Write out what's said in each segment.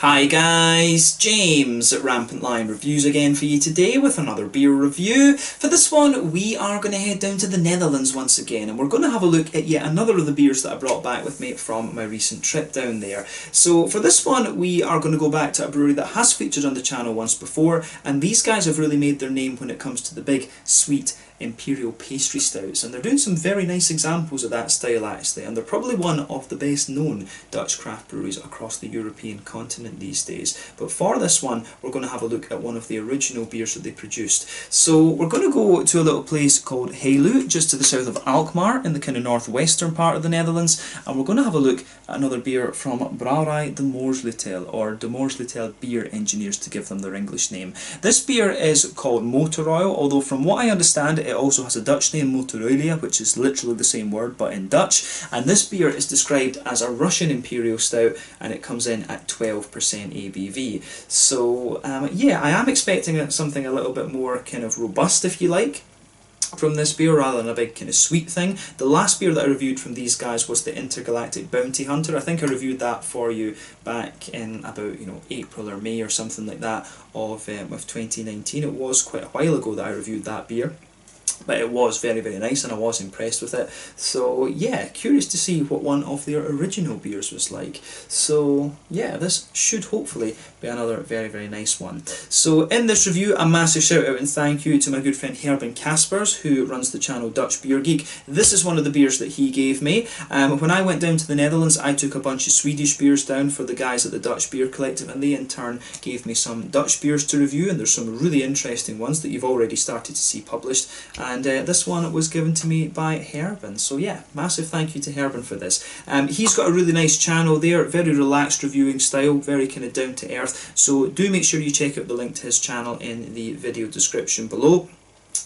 Hi guys, James at Rampant Lion Reviews again for you today with another beer review. For this one we are going to head down to the Netherlands once again, and we're going to have a look at yet another of the beers that I brought back with me from my recent trip down there. So for this one we are going to go back to a brewery that has featured on the channel once before, and these guys have really made their name when it comes to the big sweet Imperial pastry stouts, and they're doing some very nice examples of that style actually, and they're probably one of the best known Dutch craft breweries across the European continent these days. But for this one we're going to have a look at one of the original beers that they produced. So we're going to go to a little place called Heiloo, just to the south of Alkmaar in the kind of northwestern part of the Netherlands, and we're going to have a look at another beer from Brouwerij De Moersleutel, or De Moersleutel Beer Engineers to give them their English name. This beer is called Motoroil, although from what I understand it also has a Dutch name, Motorolie, which is literally the same word but in Dutch, and this beer is described as a Russian Imperial Stout, and it comes in at 12% ABV. So yeah, I am expecting something a little bit more kind of robust, if you like, from this beer rather than a big kind of sweet thing. The last beer that I reviewed from these guys was the Intergalactic Bounty Hunter. I think I reviewed that for you back in about April or May or something like that of 2019. It was quite a while ago that I reviewed that beer, but it was very, very nice and I was impressed with it. So yeah, curious to see what one of their original beers was like. So yeah, this should hopefully be another very, very nice one. So in this review, a massive shout out and thank you to my good friend Gerben, who runs the channel Dutch Beer Geek. This is one of the beers that he gave me. When I went down to the Netherlands, I took a bunch of Swedish beers down for the guys at the Dutch Beer Collective, and they in turn gave me some Dutch beers to review, and there's some really interesting ones that you've already started to see published. And this one was given to me by Gerben. So yeah, massive thank you to Gerben for this. He's got a really nice channel there, very relaxed reviewing style, very kind of down to earth. So do make sure you check out the link to his channel in the video description below.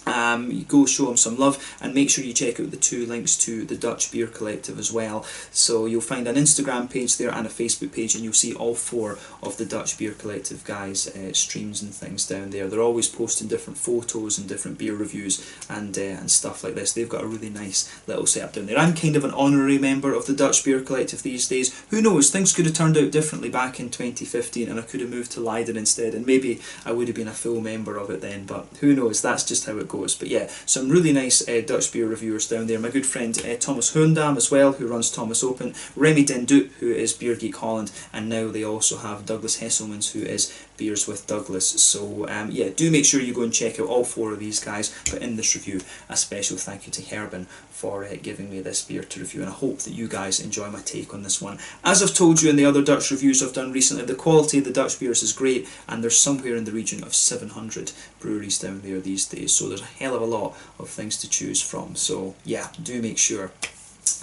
You go show him some love, and make sure you check out the two links to the Dutch Beer Collective as well. So you'll find an Instagram page there and a Facebook page, and you'll see all four of the Dutch Beer Collective guys' streams and things down there. They're always posting different photos and different beer reviews and stuff like this. They've got a really nice little setup down there. I'm kind of an honorary member of the Dutch Beer Collective these days. Who knows, things could have turned out differently back in 2015 and I could have moved to Leiden instead, and maybe I would have been a full member of it then, but who knows, that's just how it goes. But yeah, some really nice Dutch beer reviewers down there. My good friend Thomas Hoendam as well, who runs Thomas Open, Remy Den Doet, who is Beer Geek Holland, and now they also have Douglas Hesselmans, who is Beers with Douglas. So yeah, do make sure you go and check out all four of these guys. But in this review, a special thank you to Gerben for giving me this beer to review, and I hope that you guys enjoy my take on this one. As I've told you in the other Dutch reviews I've done recently, the quality of the Dutch beers is great, and there's somewhere in the region of 700 breweries down there these days, so there's a hell of a lot of things to choose from. So yeah, do make sure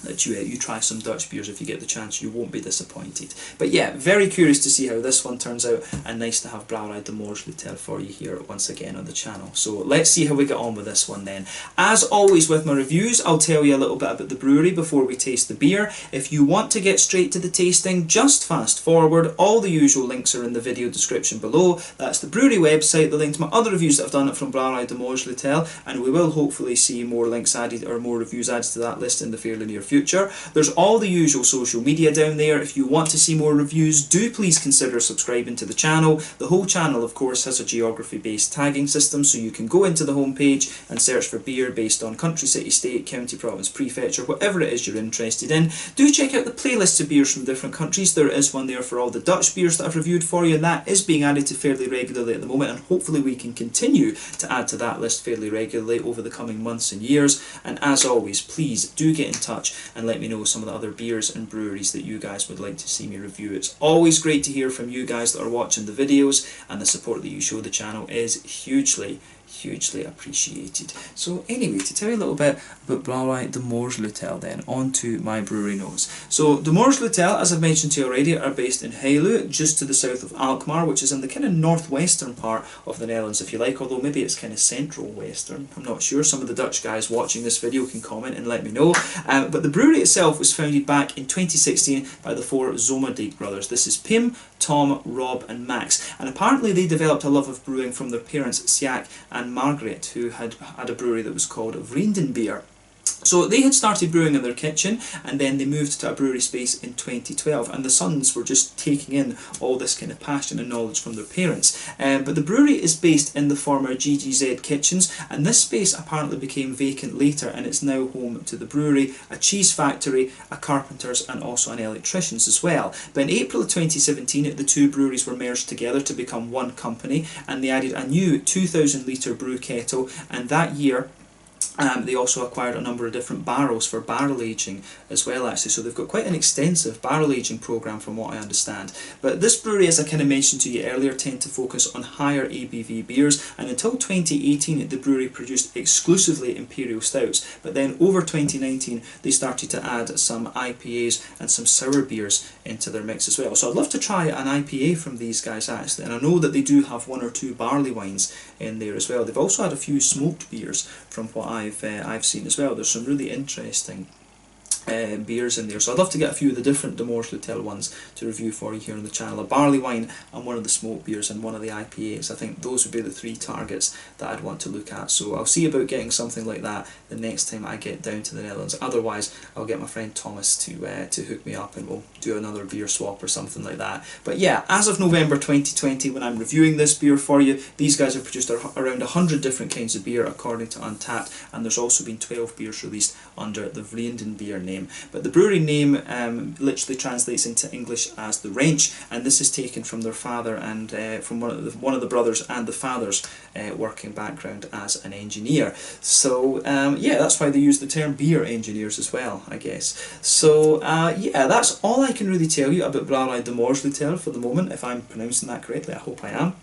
that you try some Dutch beers if you get the chance. You won't be disappointed. But yeah, very curious to see how this one turns out, and nice to have Brouwerij De Moersleutel for you here once again on the channel. So let's see how we get on with this one then. As always with my reviews, I'll tell you a little bit about the brewery before we taste the beer. If you want to get straight to the tasting, just fast forward. All the usual links are in the video description below. That's the brewery website, the link to my other reviews that I've done from Brouwerij De Moersleutel, and we will hopefully see more links added or more reviews added to that list in the fairly near future. There's all the usual social media down there. If you want to see more reviews, do please consider subscribing to the channel. The whole channel, of course, has a geography-based tagging system, so you can go into the homepage and search for beer based on country, city, state, county, province, prefecture, whatever it is you're interested in. Do check out the playlists of beers from different countries. There is one there for all the Dutch beers that I've reviewed for you, and that is being added to fairly regularly at the moment, and hopefully we can continue to add to that list fairly regularly over the coming months and years. And as always, please do get in touch and let me know some of the other beers and breweries that you guys would like to see me review. It's always great to hear from you guys that are watching the videos, and the support that you show the channel is hugely appreciated. So anyway, to tell you a little bit about Brouwerij De Moersleutel then, on to my brewery notes. So De Moersleutel, as I've mentioned to you already, are based in Heiloo, just to the south of Alkmaar, which is in the kind of northwestern part of the Netherlands, if you like, although maybe it's kind of central western, I'm not sure. Some of the Dutch guys watching this video can comment and let me know. But the brewery itself was founded back in 2016 by the four Zomerdijk brothers. This is Pim, Tom, Rob and Max, and apparently they developed a love of brewing from their parents Sjaak and Margaret, who had a brewery that was called Vriendenbier. So they had started brewing in their kitchen, and then they moved to a brewery space in 2012, and the sons were just taking in all this kind of passion and knowledge from their parents. But the brewery is based in the former GGZ kitchens, and this space apparently became vacant later, and it's now home to the brewery, a cheese factory, a carpenter's, and also an electrician's as well. But in April of 2017, the two breweries were merged together to become one company, and they added a new 2,000 litre brew kettle, and that year they also acquired a number of different barrels for barrel aging as well, actually. So they've got quite an extensive barrel aging program from what I understand. But this brewery, as I kind of mentioned to you earlier, tend to focus on higher ABV beers, and until 2018 the brewery produced exclusively Imperial Stouts. But then over 2019 they started to add some IPAs and some sour beers into their mix as well. So I'd love to try an IPA from these guys actually, and I know that they do have one or two barley wines in there as well. They've also had a few smoked beers from what I've seen as well. There's some really interesting beers in there, so I'd love to get a few of the different De Moersleutel ones to review for you here on the channel. A barley wine and one of the smoked beers and one of the IPAs. I think those would be the three targets that I'd want to look at, so I'll see about getting something like that the next time I get down to the Netherlands. Otherwise I'll get my friend Thomas to hook me up and we'll do another beer swap or something like that. But yeah, as of November 2020, when I'm reviewing this beer for you, these guys have produced around 100 different kinds of beer according to Untappd, and there's also been 12 beers released under the Vreenden beer name. But the brewery name literally translates into English as the Wrench, and this is taken from their father and from one of the brothers and the father's working background as an engineer. So yeah, that's why they use the term beer engineers as well, I guess. So yeah, that's all I can really tell you about Brouwerij De Moersleutel for the moment, if I'm pronouncing that correctly. I hope I am.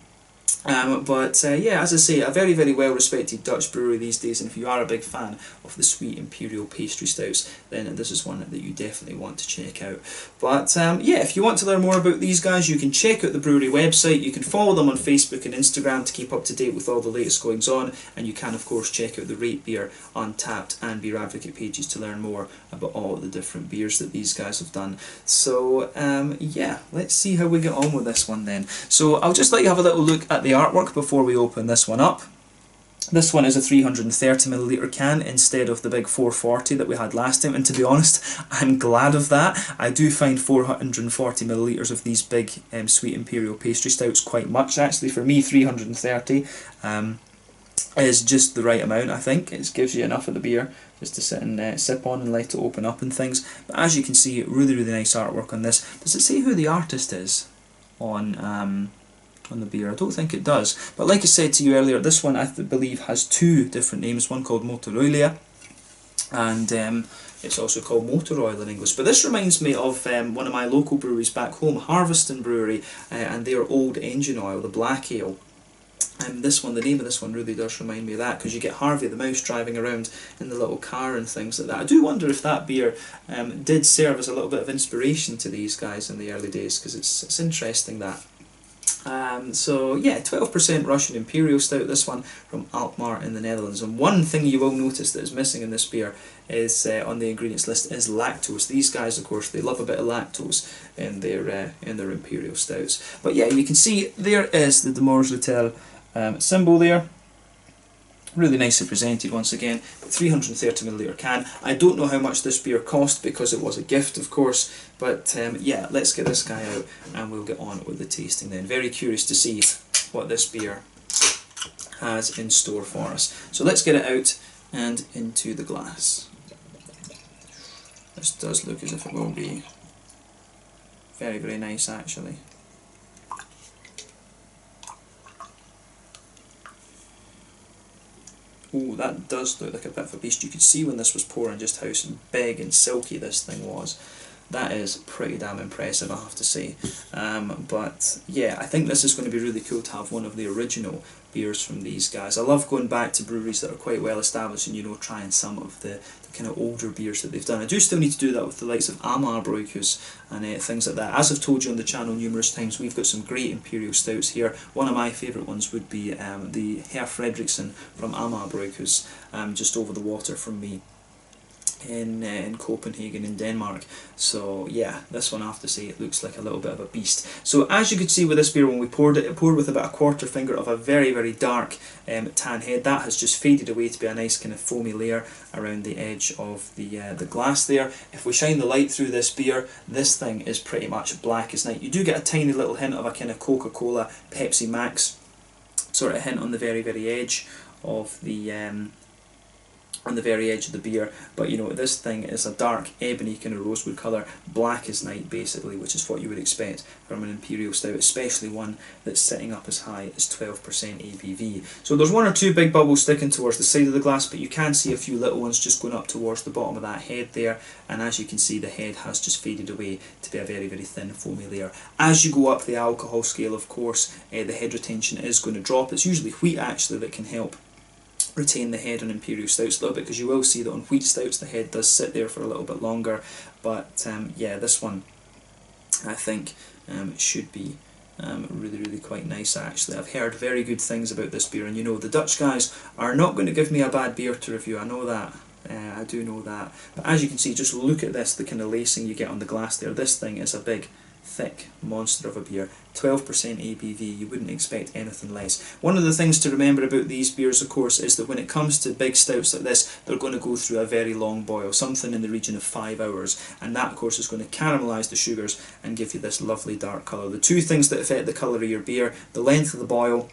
But yeah, as I say, a very, very well respected Dutch brewery these days, and if you are a big fan of the sweet Imperial pastry stouts, then this is one that you definitely want to check out. But yeah, if you want to learn more about these guys, you can check out the brewery website, you can follow them on Facebook and Instagram to keep up to date with all the latest goings on, and you can of course check out the Rate Beer, Untappd and Beer Advocate pages to learn more about all the different beers that these guys have done. So yeah, let's see how we get on with this one then. So I'll just let you have a little look at the artwork before we open this one up. This one is a 330ml can instead of the big 440 that we had last time, and to be honest, I'm glad of that. I do find 440ml of these big sweet Imperial pastry stouts quite much actually. For me, 330 is just the right amount, I think. It gives you enough of the beer just to sit and sip on and let it open up and things. But as you can see, really, really nice artwork on this. Does it say who the artist is on the beer? I don't think it does, but like I said to you earlier, this one I believe has two different names, one called Motorolie and it's also called Motoroil in English. But this reminds me of one of my local breweries back home, Harveston Brewery, and their old engine oil, the black ale. And this one, the name of this one really does remind me of that, because you get Harvey the mouse driving around in the little car and things like that. I do wonder if that beer did serve as a little bit of inspiration to these guys in the early days, because it's interesting that. So yeah, 12% Russian Imperial Stout, this one from Alkmaar in the Netherlands. And one thing you will notice that is missing in this beer is on the ingredients list is lactose. These guys, of course, they love a bit of lactose in their Imperial Stouts. But yeah, you can see there is the De Moersleutel symbol there. Really nicely presented once again. 330ml can. I don't know how much this beer cost because it was a gift, of course, but yeah, let's get this guy out and we'll get on with the tasting then. Very curious to see what this beer has in store for us. So let's get it out and into the glass. This does look as if it will be very, very nice actually. Oh, that does look like a bit of a beast. You could see when this was pouring just how big and silky this thing was. That is pretty damn impressive, I have to say. But yeah, I think this is going to be really cool to have one of the original beers from these guys. I love going back to breweries that are quite well established and, you know, trying some of the kind of older beers that they've done. I do still need to do that with the likes of Brouwerij and things like that. As I've told you on the channel numerous times, we've got some great Imperial Stouts here. One of my favourite ones would be the Herr Fredriksson from Brouwerij, just over the water from me. in Copenhagen in Denmark. So yeah, this one I have to say, it looks like a little bit of a beast. So as you could see with this beer, when we poured it, it poured with about a quarter finger of a very, very dark tan head. That has just faded away to be a nice kind of foamy layer around the edge of the glass there. If we shine the light through this beer, this thing is pretty much black as night. You do get a tiny little hint of a kind of Coca-Cola, Pepsi Max sort of hint on the very, very edge of the beer, but you know, this thing is a dark ebony kind of rosewood colour, black as night basically, which is what you would expect from an Imperial Stout, especially one that's sitting up as high as 12% ABV. So there's one or two big bubbles sticking towards the side of the glass, but you can see a few little ones just going up towards the bottom of that head there, and as you can see, the head has just faded away to be a very, very thin foamy layer. As you go up the alcohol scale, of course, the head retention is going to drop. It's usually wheat actually that can help retain the head on Imperial Stouts a little bit, because you will see that on wheat stouts the head does sit there for a little bit longer, but yeah, this one I think should be really, really quite nice actually. I've heard very good things about this beer, and you know, the Dutch guys are not going to give me a bad beer to review, I know that. I do know that, but as you can see, just look at this, the kind of lacing you get on the glass there. This thing is a big, thick monster of a beer. 12% ABV, you wouldn't expect anything less. One of the things to remember about these beers, of course, is that when it comes to big stouts like this, they're going to go through a very long boil, something in the region of 5 hours, and that of course is going to caramelise the sugars and give you this lovely dark colour. The two things that affect the colour of your beer: the length of the boil,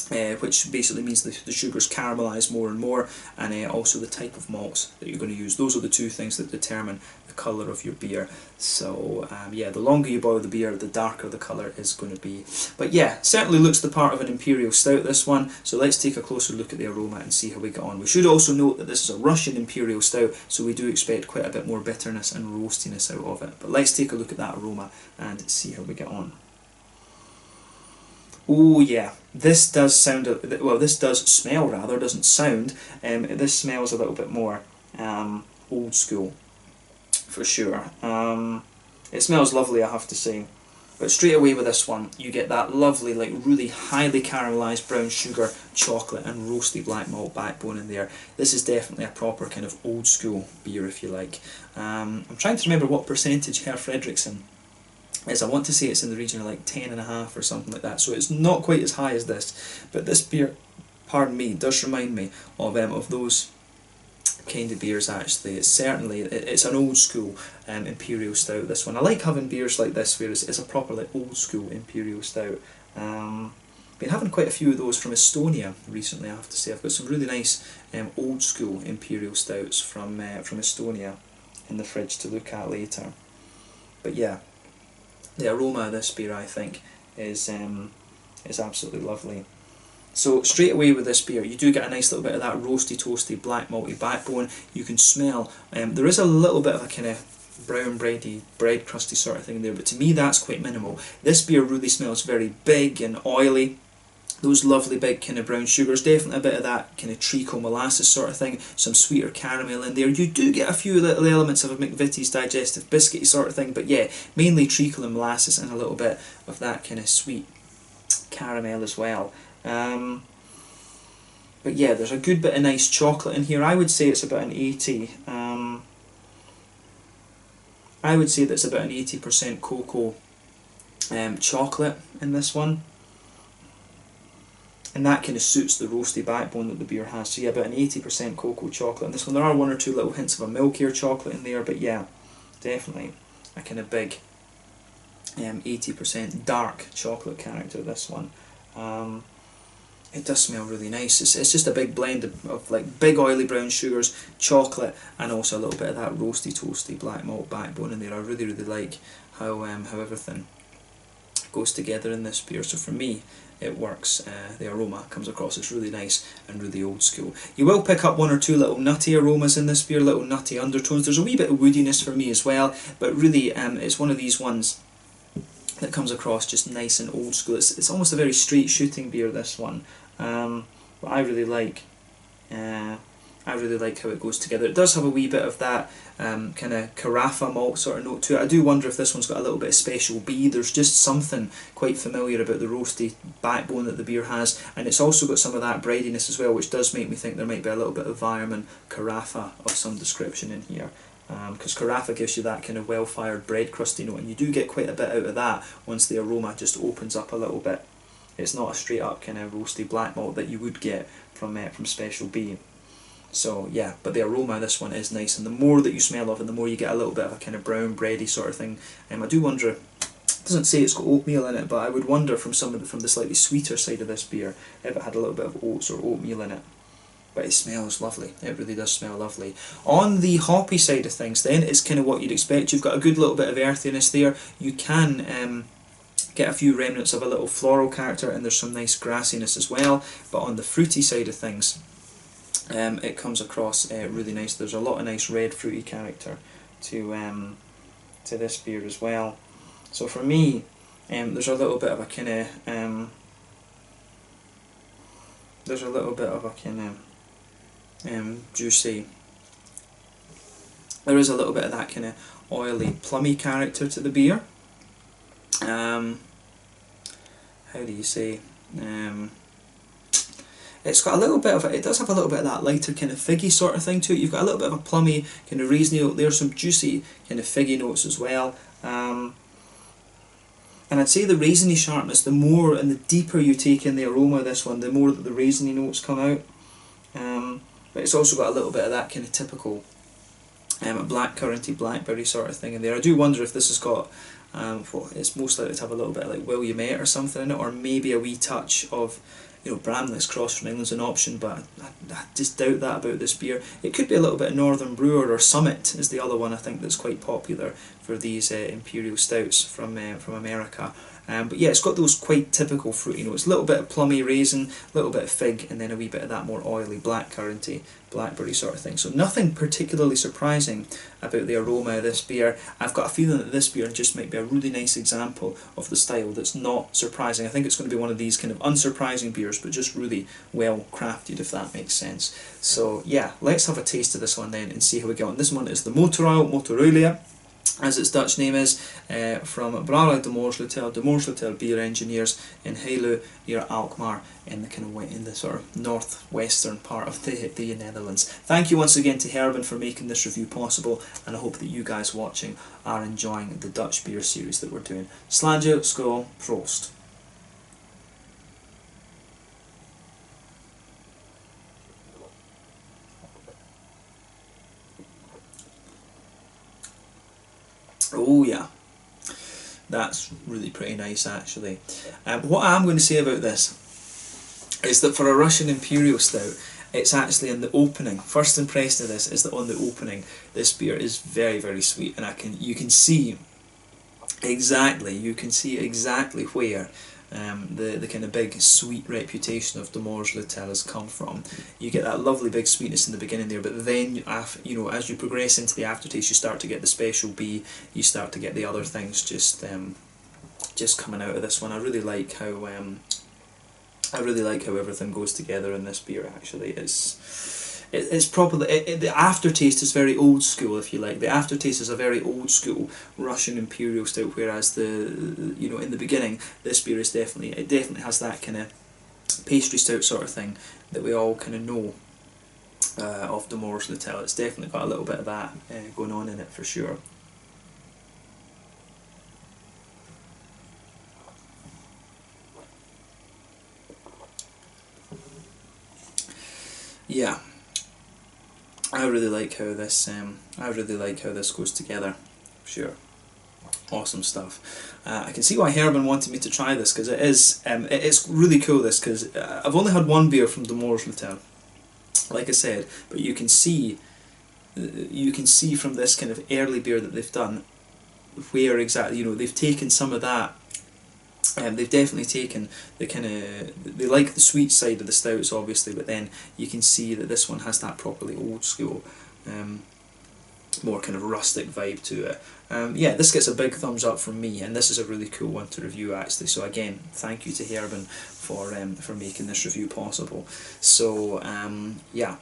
which basically means the sugars caramelise more and more, and also the type of malts that you're going to use. Those are the two things that determine the colour of your beer. So yeah, the longer you boil the beer, the darker the colour is going to be. But yeah, certainly looks the part of an Imperial Stout, this one. So let's take a closer look at the aroma and see how we get on. We should also note that this is a Russian Imperial Stout, so we do expect quite a bit more bitterness and roastiness out of it. But let's take a look at that aroma and see how we get on. Oh yeah, this does sound, well, this does smell rather, doesn't sound. This smells a little bit more old school, for sure. It smells lovely, I have to say. But straight away with this one, you get that lovely, like really highly caramelised brown sugar, chocolate and roasty black malt backbone in there. This is definitely a proper kind of old school beer, if you like. I'm trying to remember what percentage Herr Fredriksson is. I want to say it's in the region of like 10.5 or something like that, so it's not quite as high as this, but this beer, pardon me, does remind me of those kind of beers actually. It's certainly, it's an old school Imperial Stout, this one. I like having beers like this where it's a proper like old school Imperial Stout. Been having quite a few of those from Estonia recently, I have to say. I've got some really nice old school Imperial Stouts from Estonia in the fridge to look at later. But yeah, the aroma of this beer, I think, is absolutely lovely. So straight away with this beer, you do get a nice little bit of that roasty, toasty, black malty backbone. You can smell, there is a little bit of a kind of brown bready, bread crusty sort of thing there, but to me that's quite minimal. This beer really smells very big and oily. Those lovely big kind of brown sugars, definitely a bit of that kind of treacle molasses sort of thing, some sweeter caramel in there. You do get a few little elements of a McVitie's digestive biscuity sort of thing, but yeah, mainly treacle and molasses and a little bit of that kind of sweet caramel as well. But yeah, there's a good bit of nice chocolate in here. I would say it's about an 80. I would say that's about an 80% cocoa chocolate in this one. And that kind of suits the roasty backbone that the beer has. So yeah, about an 80% cocoa chocolate in this one. There are one or two little hints of a milkier chocolate in there, but yeah, definitely a kind of big 80% dark chocolate character, this one. It does smell really nice. It's just a big blend of like big oily brown sugars, chocolate, and also a little bit of that roasty, toasty black malt backbone in there. I really, really like how everything goes together in this beer. So for me, it works. The aroma comes across as really nice and really old school. You will pick up one or two little nutty aromas in this beer, little nutty undertones. There's a wee bit of woodiness for me as well, but really it's one of these ones that comes across just nice and old school. It's almost a very straight shooting beer, this one, but I really like. I I really like how it goes together. It does have a wee bit of that kind of carafa malt sort of note to it. I do wonder if this one's got a little bit of special B. There's just something quite familiar about the roasty backbone that the beer has, and it's also got some of that breadiness as well, which does make me think there might be a little bit of Vireman carafa of some description in here. Because carafa gives you that kind of well-fired bread crusty note, and you do get quite a bit out of that once the aroma just opens up a little bit. It's not a straight up kind of roasty black malt that you would get from Special B. So yeah, but the aroma of this one is nice, and the more that you smell of it, the more you get a little bit of a kind of brown bready sort of thing. I do wonder, it doesn't say it's got oatmeal in it, but I would wonder from the slightly sweeter side of this beer if it had a little bit of oats or oatmeal in it. But it smells lovely. It really does smell lovely. On the hoppy side of things then, it's kind of what you'd expect. You've got a good little bit of earthiness there. You can get a few remnants of a little floral character, and there's some nice grassiness as well. But on the fruity side of things, it comes across really nice. There's a lot of nice red fruity character to this beer as well. So for me, there's a little bit of a kind of juicy. There is a little bit of that kind of oily, plummy character to the beer. How do you say? It's got a little bit of it does have a little bit of that lighter kind of figgy sort of thing to it. You've got a little bit of a plummy kind of raisiny note there, some juicy kind of figgy notes as well. And I'd say the raisiny sharpness, the more and the deeper you take in the aroma of this one, the more that the raisiny notes come out. But it's also got a little bit of that kind of typical blackcurranty, blackberry sort of thing in there. I do wonder if this has got, it's most likely to have a little bit of like Williamette or something in it, or maybe a wee touch of, you know, Bramley's Cross from England's an option, but I just doubt that about this beer. It could be a little bit of Northern Brewer, or Summit is the other one I think that's quite popular for these Imperial Stouts from America. But yeah, it's got those quite typical fruity notes, a little bit of plummy raisin, a little bit of fig, and then a wee bit of that more oily blackcurranty, blackberry sort of thing. So nothing particularly surprising about the aroma of this beer. I've got a feeling that this beer just might be a really nice example of the style that's not surprising. I think it's going to be one of these kind of unsurprising beers, but just really well crafted, if that makes sense. So yeah, let's have a taste of this one then and see how we get on. This one is the Motorolie, as its Dutch name is, from Brouwerij De Moersleutel beer engineers in Heiloo near Alkmaar in the sort of northwestern part of the Netherlands. Thank you once again to Gerben for making this review possible, and I hope that you guys watching are enjoying the Dutch beer series that we're doing. Slàinte, skål, proost. Oh yeah, that's really pretty nice actually. What I'm going to say about this is that for a Russian Imperial Stout, it's actually in the opening. First impression of this is that on the opening, this beer is very, very sweet, and you can see exactly where the kind of big sweet reputation of De Moersleutel has come from. You get that lovely big sweetness in the beginning there, but then as you progress into the aftertaste, you start to get the Special B, you start to get the other things just coming out of this one. I really like how everything goes together in this beer. Actually, it's probably the aftertaste is very old school, if you like. The aftertaste is a very old school Russian Imperial Stout, whereas in the beginning, this beer is definitely has that kind of pastry stout sort of thing that we all kind of know of De Moersleutel. It's definitely got a little bit of that going on in it for sure. Yeah. I really like how this goes together. Sure, awesome stuff. I can see why Gerben wanted me to try this, because it's really cool. This, because I've only had one beer from De Moersleutel, like I said, but you can see from this kind of early beer that they've done where exactly they've taken some of that. They've definitely taken the kind of, they like the sweet side of the stouts obviously, but then you can see that this one has that properly old school, more kind of rustic vibe to it. Yeah, this gets a big thumbs up from me, and this is a really cool one to review actually. So again, thank you to Gerben for making this review possible. So yeah.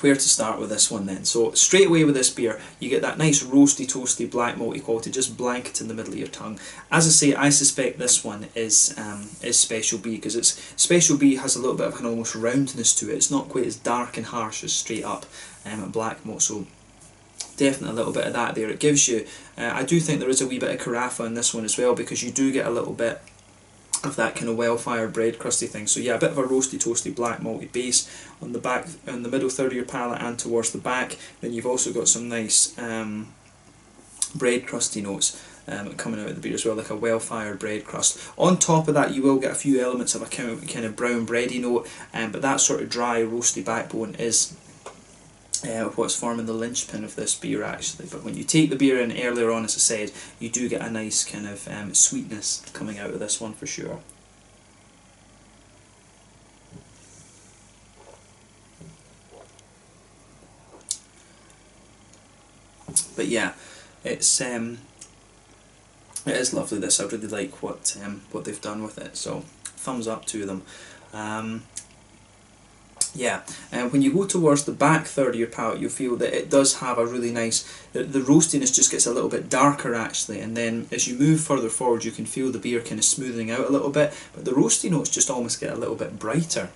where to start with this one then. So straight away with this beer, you get that nice roasty, toasty, black malty quality just blanket in the middle of your tongue. As I say, I suspect this one is Special B, because it's Special B has a little bit of an almost roundness to it. It's not quite as dark and harsh as straight up black malt. So definitely a little bit of that there. It gives you, I do think there is a wee bit of carafa in this one as well, because you do get a little bit of that kind of well-fired bread crusty thing. So yeah, a bit of a roasty, toasty, black malty base on the back, in the middle third of your palate and towards the back. Then you've also got some nice bread crusty notes coming out of the beer as well, like a well-fired bread crust. On top of that, you will get a few elements of a kind of brown bready note, but that sort of dry, roasty backbone is what's forming the linchpin of this beer actually. But when you take the beer in earlier on, as I said, you do get a nice kind of sweetness coming out of this one for sure. But yeah, it is lovely this. I really like what they've done with it, so thumbs up to them. Yeah, and when you go towards the back third of your palate, you'll feel that it does have a really nice, the roastiness just gets a little bit darker actually, and then as you move further forward you can feel the beer kind of smoothing out a little bit, but the roasty notes just almost get a little bit brighter,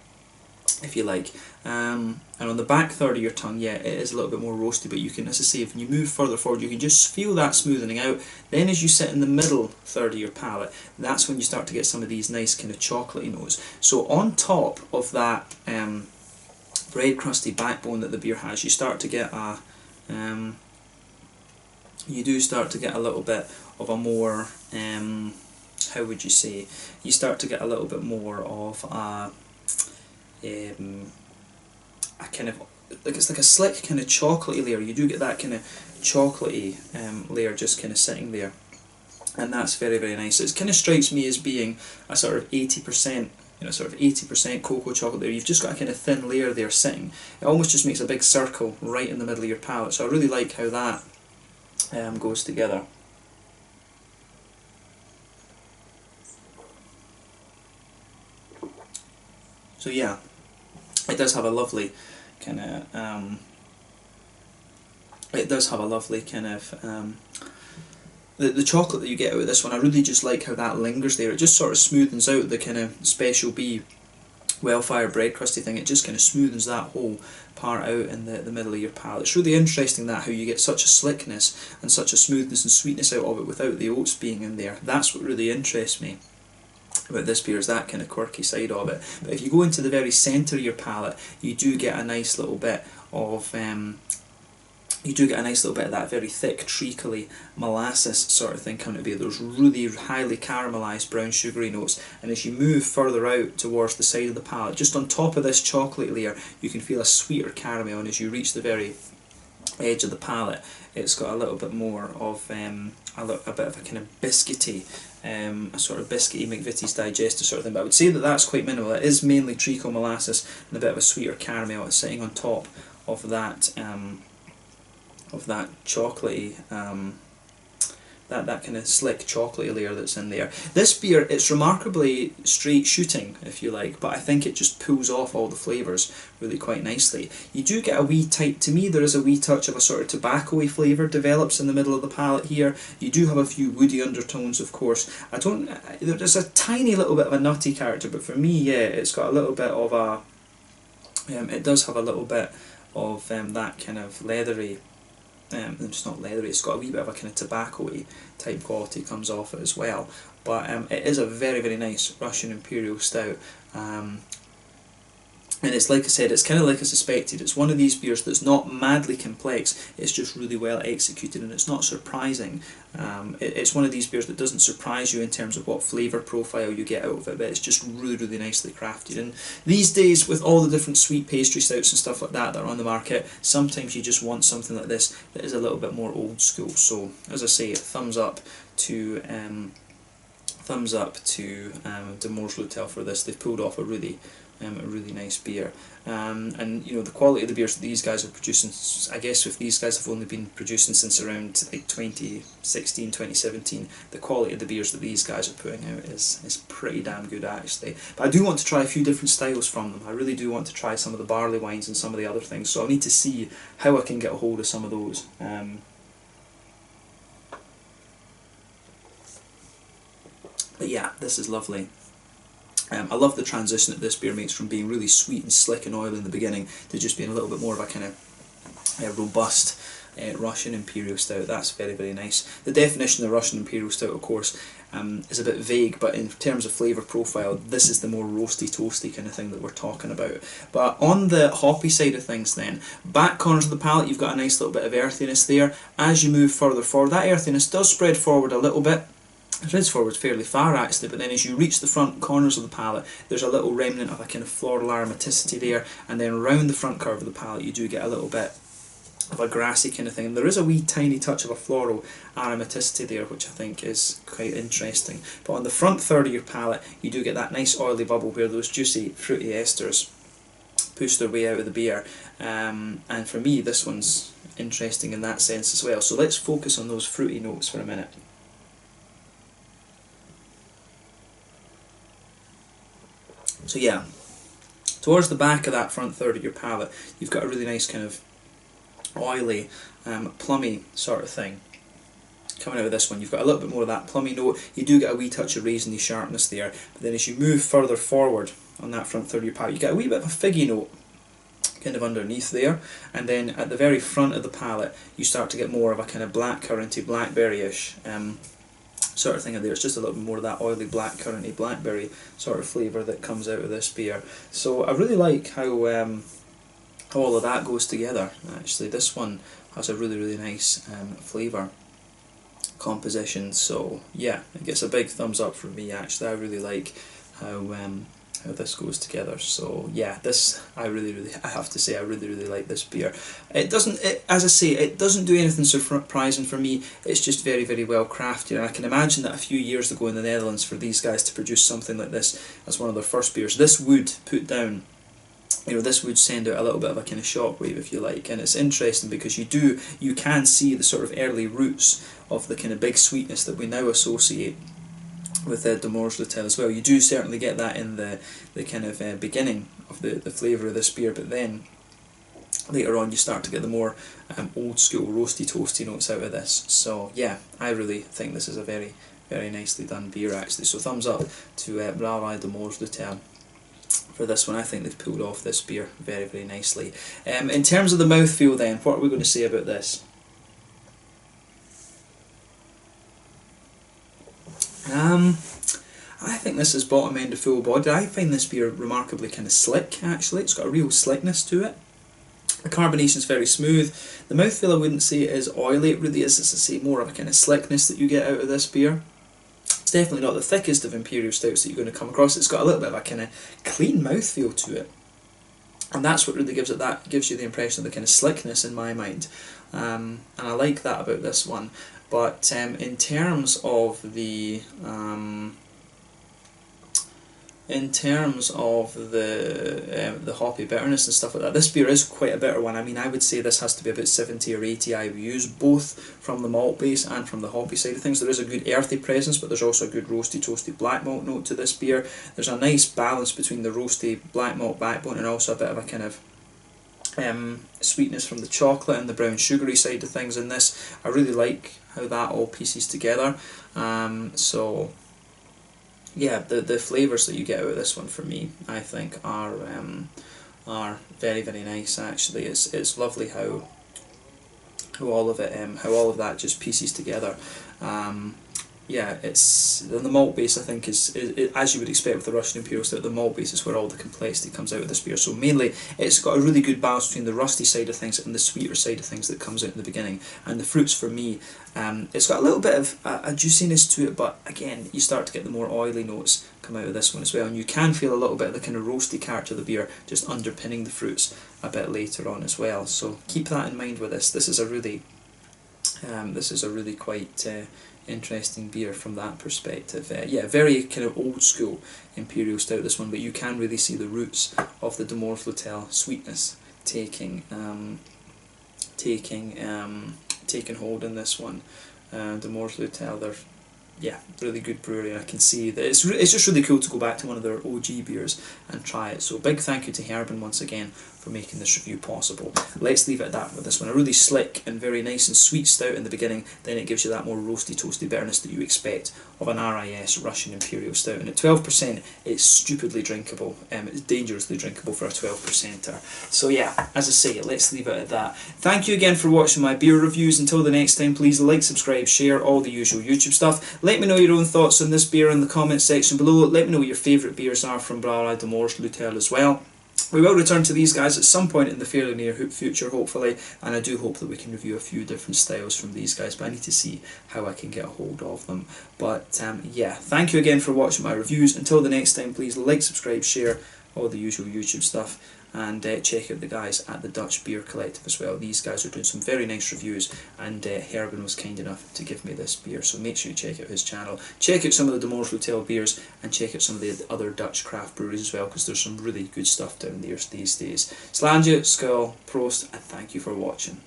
if you like. And on the back third of your tongue, yeah, it is a little bit more roasty, but you can, as I say, when you move further forward you can just feel that smoothing out. Then as you sit in the middle third of your palate, that's when you start to get some of these nice kind of chocolatey notes. So on top of that bread crusty backbone that the beer has, you start to get a you do start to get a little bit of a more how would you say, you start to get a little bit more of a kind of, like, it's like a slick kind of chocolatey layer. You do get that kind of chocolatey layer just kind of sitting there, and that's very, very nice. It kind of strikes me as being a sort of 80%, sort of 80% cocoa chocolate there. You've just got a kind of thin layer there sitting. It almost just makes a big circle right in the middle of your palate. So I really like how that goes together. So yeah, it does have a lovely kind of the chocolate that you get out of this one. I really just like how that lingers there. It just sort of smoothens out the kind of Special B well-fired bread crusty thing. It just kind of smoothens that whole part out in the middle of your palate. It's really interesting that how you get such a slickness and such a smoothness and sweetness out of it without the oats being in there. That's what really interests me about this beer, is that kind of quirky side of it. But if you go into the very centre of your palate, you do get a nice little bit of that very thick, treacly molasses sort of thing coming to be. Those really highly caramelised brown sugary notes, and as you move further out towards the side of the palate, just on top of this chocolate layer, you can feel a sweeter caramel, and as you reach the very edge of the palate, it's got a little bit more of a bit of a kind of biscuity, a sort of biscuity McVitie's Digester sort of thing. But I would say that that's quite minimal. It is mainly treacle molasses and a bit of a sweeter caramel sitting on top of that chocolatey, that kind of slick chocolatey layer that's in there. This beer, it's remarkably straight shooting, if you like, but I think it just pulls off all the flavours really quite nicely. You do get a wee type, to me there is a wee touch of a sort of tobacco-y flavour develops in the middle of the palate here. You do have a few woody undertones, of course. There's a tiny little bit of a nutty character, but for me, yeah, it's got a little bit of a, it does have a little bit of that kind of leathery, it's not leathery, it's got a wee bit of a kind of tobacco-y type quality comes off it as well. But it is a very, very nice Russian Imperial Stout. And it's like I said, it's kind of like I suspected. It's one of these beers that's not madly complex, it's just really well executed, and it's not surprising. It's one of these beers that doesn't surprise you in terms of what flavour profile you get out of it, but it's just really, really nicely crafted. And these days, with all the different sweet pastry stouts and stuff like that that are on the market, sometimes you just want something like this that is a little bit more old school. So, as I say, thumbs up to thumbs up to De Moersleutel for this. They've pulled off a really nice beer, and you know, the quality of the beers that these guys are producing, I guess if these guys have only been producing since around like 2016, 2017, the quality of the beers that these guys are putting out is pretty damn good actually. But I do want to try a few different styles from them. I really do want to try some of the barley wines and some of the other things, so I need to see how I can get a hold of some of those. But yeah, this is lovely. I love the transition that this beer makes from being really sweet and slick and oily in the beginning to just being a little bit more of a kind of robust Russian Imperial Stout. That's very, very nice. The definition of Russian Imperial Stout, of course, is a bit vague, but in terms of flavour profile, this is the more roasty, toasty kind of thing that we're talking about. But on the hoppy side of things then, back corners of the palate, you've got a nice little bit of earthiness there. As you move further forward, that earthiness does spread forward a little bit. It spreads forward fairly far actually, but then as you reach the front corners of the palate, there's a little remnant of a kind of floral aromaticity there, and then round the front curve of the palate you do get a little bit of a grassy kind of thing. And there is a wee tiny touch of a floral aromaticity there, which I think is quite interesting. But on the front third of your palate, you do get that nice oily bubble where those juicy fruity esters push their way out of the beer. And for me, this one's interesting in that sense as well. So let's focus on those fruity notes for a minute. So yeah, towards the back of that front third of your palate, you've got a really nice kind of oily, plummy sort of thing coming out of this one. You've got a little bit more of that plummy note. You do get a wee touch of raisiny sharpness there, but then as you move further forward on that front third of your palate, you get a wee bit of a figgy note kind of underneath there, and then at the very front of the palate, you start to get more of a kind of blackcurranty, blackberry-ish sort of thing in there. It's just a little bit more of that oily blackcurranty blackberry sort of flavour that comes out of this beer. So I really like how all of that goes together. Actually, this one has a really, really nice flavour composition. So yeah, it gets a big thumbs up from me. Actually, I really like how this goes together. So yeah, this I have to say I really like this beer. It doesn't, as I say, it doesn't do anything surprising for me. It's just very, very well crafted, and I can imagine that a few years ago in the Netherlands, for these guys to produce something like this as one of their first beers, this would put down, you know, this would send out a little bit of a kind of shockwave, if you like. And it's interesting because you can see the sort of early roots of the kind of big sweetness that we now associate with De Moersleutel as well. You do certainly get that in the kind of beginning of the flavour of this beer, but then later on you start to get the more old school roasty toasty notes out of this. So yeah, I really think this is a very, very nicely done beer actually. So thumbs up to Brouwerij De Moersleutel for this one. I think they've pulled off this beer very, very nicely. In terms of the mouthfeel then, what are we going to say about this? I think this is bottom end of full body. I find this beer remarkably kind of slick actually. It's got a real slickness to it. The carbonation is very smooth. The mouthfeel I wouldn't say is oily, it really is, as I say, more of a kind of slickness that you get out of this beer. It's definitely not the thickest of Imperial Stouts that you're going to come across. It's got a little bit of a kind of clean mouthfeel to it. And that's what really gives it that, gives you the impression of the kind of slickness in my mind. And I like that about this one. But in terms of the hoppy bitterness and stuff like that, this beer is quite a bitter one. I mean, I would say this has to be about 70 or 80 IBUs, both from the malt base and from the hoppy side of things. There is a good earthy presence, but there's also a good roasty, toasty black malt note to this beer. There's a nice balance between the roasty black malt backbone and also a bit of a kind of sweetness from the chocolate and the brown sugary side of things in this. I really like how that all pieces together. So yeah, the flavours that you get out of this one for me, I think, are very, very nice actually. It's lovely how all of it that just pieces together. Yeah, it's the malt base, I think, is as you would expect with the Russian Imperial Stout, the malt base is where all the complexity comes out of this beer. So mainly it's got a really good balance between the rusty side of things and the sweeter side of things that comes out in the beginning. And the fruits for me, it's got a little bit of a juiciness to it, but again, you start to get the more oily notes come out of this one as well. And you can feel a little bit of the kind of roasty character of the beer just underpinning the fruits a bit later on as well. So keep that in mind with this. This is a really quite interesting beer from that perspective. Yeah, very kind of old school Imperial Stout, this one, but you can really see the roots of the De Moersleutel sweetness taking hold in this one. De Moersleutel, they're, yeah, really good brewery. I can see that it's just really cool to go back to one of their OG beers and try it. So big thank you to Gerben once again for making this review possible. Let's leave it at that with this one. A really slick and very nice and sweet stout in the beginning, then it gives you that more roasty toasty bitterness that you expect of an RIS Russian Imperial Stout. And at 12% it's stupidly drinkable. It's dangerously drinkable for a 12%er. So yeah, as I say, let's leave it at that. Thank you again for watching my beer reviews. Until the next time, please like, subscribe, share, all the usual YouTube stuff. Let me know your own thoughts on this beer in the comments section below. Let me know what your favourite beers are from Brouwerij De Moersleutel as well. We will return to these guys at some point in the fairly near future, hopefully, and I do hope that we can review a few different styles from these guys, but I need to see how I can get a hold of them. But yeah, thank you again for watching my reviews. Until the next time, please like, subscribe, share, all the usual YouTube stuff, and check out the guys at the Dutch Beer Collective as well. These guys are doing some very nice reviews, and Gerben was kind enough to give me this beer, so make sure you check out his channel. Check out some of the De Moersleutel beers, and check out some of the other Dutch craft breweries as well, because there's some really good stuff down there these days. Slanje, Skull, Prost, and thank you for watching.